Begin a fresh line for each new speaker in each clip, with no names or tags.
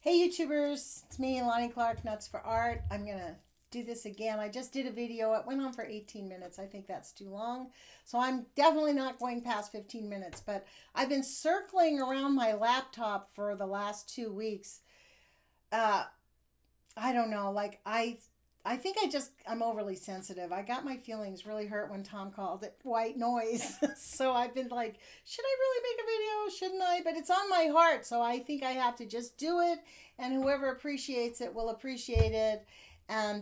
Hey YouTubers, it's me, Lonnie Clark, Nuts for Art. I'm gonna do this again. I just did a video. It went on for 18 minutes. I think that's too long. So I'm definitely not going past 15 minutes, but I've been circling around my laptop for the last 2 weeks. Uh, I don't know, I think I'm overly sensitive. I got my feelings really hurt when Tom called it white noise. So I've been like, should I really make a video? Shouldn't I? But it's on my heart, so I think I have to just do it, and whoever appreciates it will appreciate it. And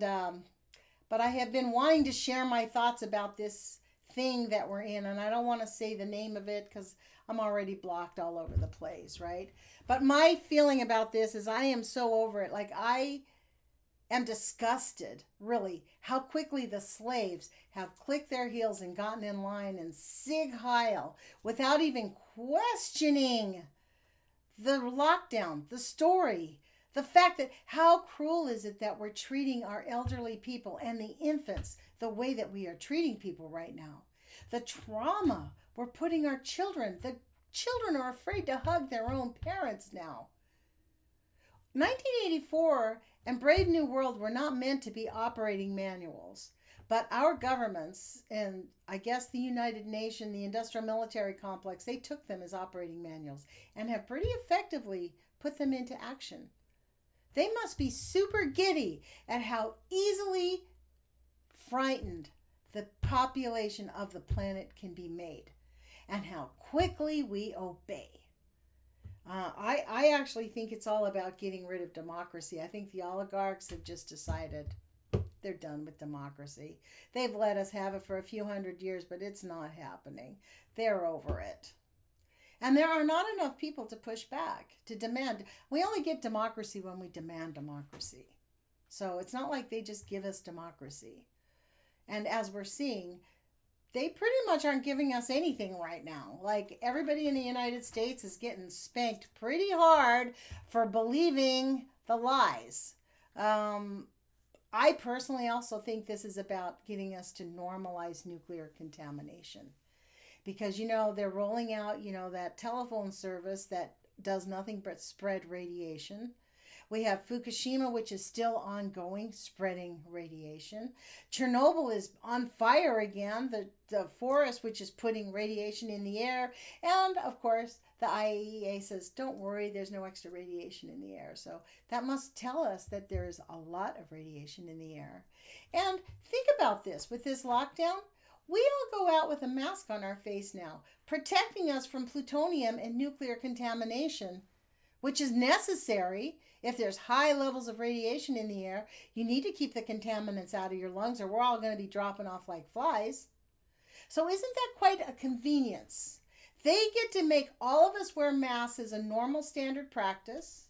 but I have been wanting to share my thoughts about this thing that we're in, and I don't want to say the name of it because I'm already blocked all over the place, right? But my feeling about this is I am so over it. Like, I am disgusted, really, how quickly the slaves have clicked their heels and gotten in line and Sig Heil without even questioning the lockdown, the story, the fact that how cruel is it that we're treating our elderly people and the infants the way that we are treating people right now. The trauma we're putting our children, the children are afraid to hug their own parents now. 1984 and Brave New World were not meant to be operating manuals, but our governments and I guess the United Nations, the industrial military complex, they took them as operating manuals and have pretty effectively put them into action. They must be super giddy at how easily frightened the population of the planet can be made and how quickly we obey. I actually think it's all about getting rid of democracy. I think the oligarchs have just decided they're done with democracy. They've let us have it for a few hundred years, but it's not happening. They're over it. And there are not enough people to push back, to demand. We only get democracy when we demand democracy. So it's not like they just give us democracy. And as we're seeing, they pretty much aren't giving us anything right now. Like, everybody in the United States is getting spanked pretty hard for believing the lies. Um, I personally also think this is about getting us to normalize nuclear contamination because, they're rolling out, that telephone service that does nothing but spread radiation. We have Fukushima, which is still ongoing, spreading radiation. Chernobyl is on fire again, the forest, which is putting radiation in the air. And, of course, the IAEA says, don't worry, there's no extra radiation in the air. So that must tell us that there is a lot of radiation in the air. And think about this. With this lockdown, we all go out with a mask on our face now, protecting us from plutonium and nuclear contamination, which is necessary. If there's high levels of radiation in the air, you need to keep the contaminants out of your lungs or we're all going to be dropping off like flies. So isn't that quite a convenience? They get to make all of us wear masks as a normal standard practice.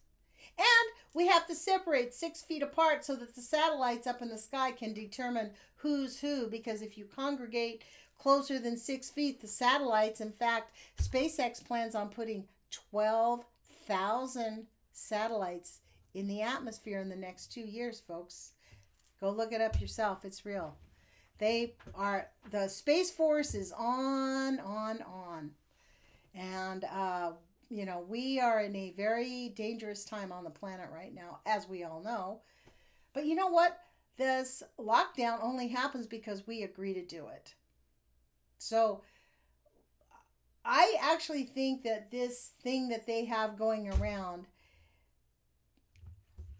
And we have to separate 6 feet apart so that the satellites up in the sky can determine who's who. Because if you congregate closer than 6 feet, the satellites, in fact, SpaceX plans on putting 12,000 satellites in the atmosphere in the next 2 years, folks. Go look it up yourself. It's real. The Space Force is on. And, we are in a very dangerous time on the planet right now, as we all know. But you know what? This lockdown only happens because we agree to do it. So I actually think that this thing that they have going around,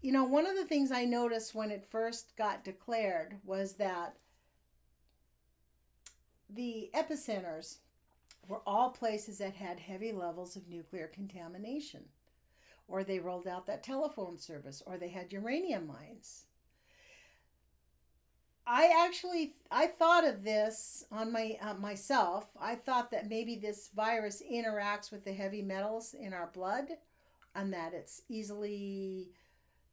one of the things I noticed when it first got declared was that the epicenters were all places that had heavy levels of nuclear contamination, or they rolled out that telephone service, or they had uranium mines. I thought of this on myself. I thought that maybe this virus interacts with the heavy metals in our blood, and that it's easily,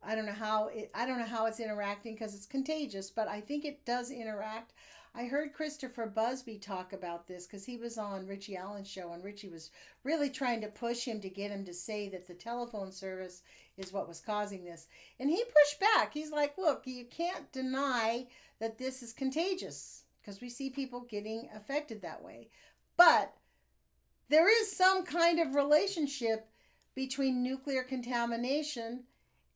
I don't know how it's interacting because it's contagious, but I think it does interact. I heard Christopher Busby talk about this because he was on Richie Allen's show, and Richie was really trying to push him to get him to say that the telephone service is what was causing this. And he pushed back. He's like, look, you can't deny that this is contagious because we see people getting affected that way. But there is some kind of relationship between nuclear contamination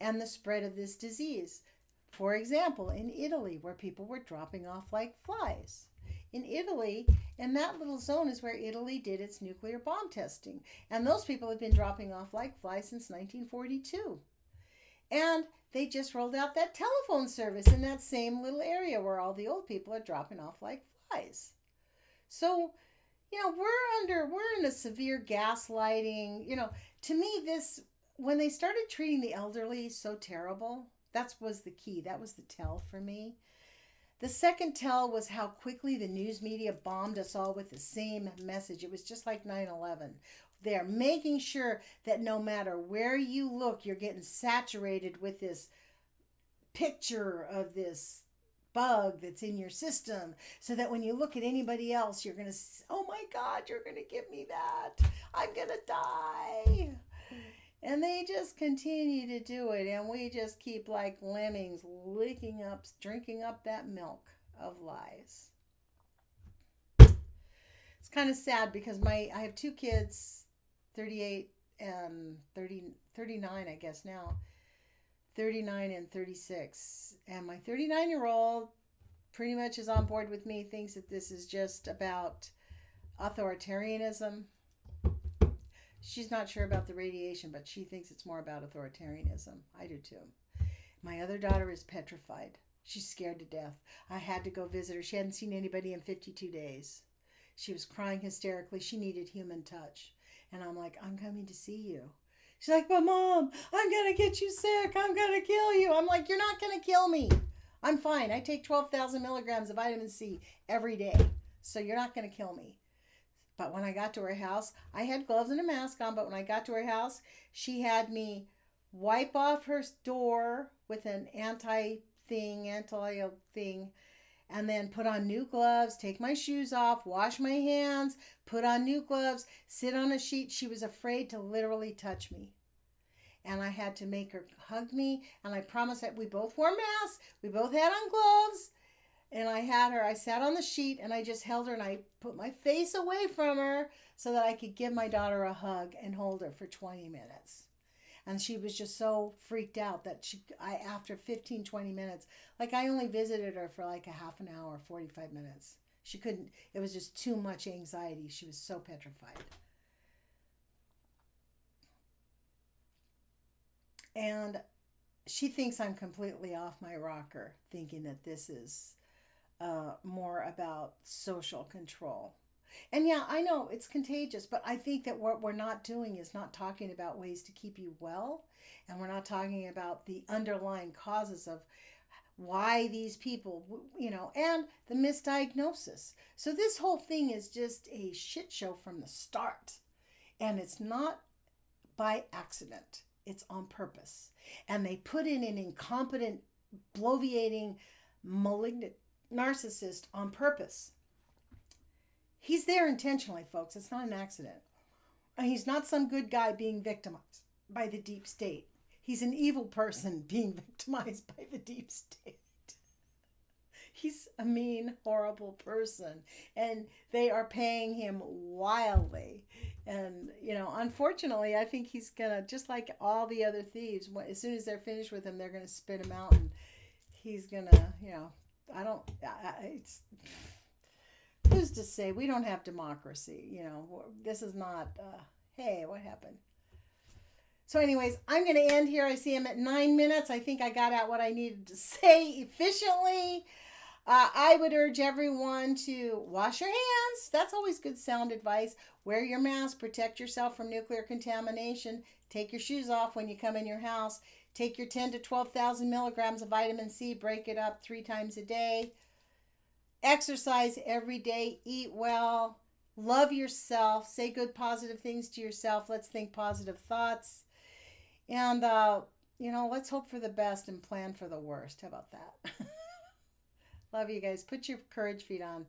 and the spread of this disease. For example, in Italy, where people were dropping off like flies. In Italy, and that little zone is where Italy did its nuclear bomb testing. And those people have been dropping off like flies since 1942. And they just rolled out that telephone service in that same little area where all the old people are dropping off like flies. So, we're in a severe gaslighting. To me, this, when they started treating the elderly so terrible, that was the key. That was the tell for me. The second tell was how quickly the news media bombed us all with the same message. It was just like 9/11. They're making sure that no matter where you look, you're getting saturated with this picture of this bug that's in your system, so that when you look at anybody else, you're going to, oh my God, you're going to give me that. I'm going to die. And they just continue to do it, and we just keep like lemmings drinking up that milk of lies. It's kind of sad because I have two kids, 38 and 39, I guess now, 39 and 36. And my 39-year-old pretty much is on board with me, thinks that this is just about authoritarianism. She's not sure about the radiation, but she thinks it's more about authoritarianism. I do too. My other daughter is petrified. She's scared to death. I had to go visit her. She hadn't seen anybody in 52 days. She was crying hysterically. She needed human touch. And I'm like, I'm coming to see you. She's like, but Mom, I'm going to get you sick. I'm going to kill you. I'm like, you're not going to kill me. I'm fine. I take 12,000 milligrams of vitamin C every day. So you're not going to kill me. But when I got to her house, I had gloves and a mask on, but when I got to her house, she had me wipe off her door with an anti thing, and then put on new gloves, take my shoes off, wash my hands, put on new gloves, sit on a sheet. She was afraid to literally touch me. And I had to make her hug me, and I promised that we both wore masks, we both had on gloves. And I sat on the sheet and I just held her and I put my face away from her so that I could give my daughter a hug and hold her for 20 minutes. And she was just so freaked out that after 15, 20 minutes, like I only visited her for like a half an hour, 45 minutes. She couldn't, it was just too much anxiety. She was so petrified. And she thinks I'm completely off my rocker, thinking that this is more about social control. And yeah, I know it's contagious, but I think that what we're not doing is not talking about ways to keep you well, and we're not talking about the underlying causes of why these people, and the misdiagnosis. So this whole thing is just a shit show from the start, and it's not by accident. It's on purpose. And they put in an incompetent, bloviating, malignant narcissist on purpose. He's there intentionally, folks. It's not an accident. And he's not some good guy being victimized by the deep state. He's an evil person being victimized by the deep state. He's a mean, horrible person. And they are paying him wildly. And, unfortunately, I think he's going to, just like all the other thieves, as soon as they're finished with him, they're going to spit him out. And he's going to, who's to say? We don't have democracy. This is not, hey, what happened? So anyways, I'm going to end here. I see I'm at 9 minutes. I think I got out what I needed to say efficiently. I would urge everyone to wash your hands. That's always good sound advice. Wear your mask. Protect yourself from nuclear contamination. Take your shoes off when you come in your house. Take your 10 to 12,000 milligrams of vitamin C. Break it up 3 times a day. Exercise every day. Eat well. Love yourself. Say good, positive things to yourself. Let's think positive thoughts. And, let's hope for the best and plan for the worst. How about that? Love you guys. Put your courage feet on.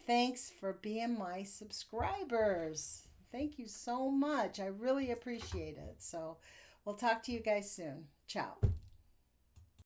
Thanks for being my subscribers. Thank you so much. I really appreciate it. So we'll talk to you guys soon. Ciao.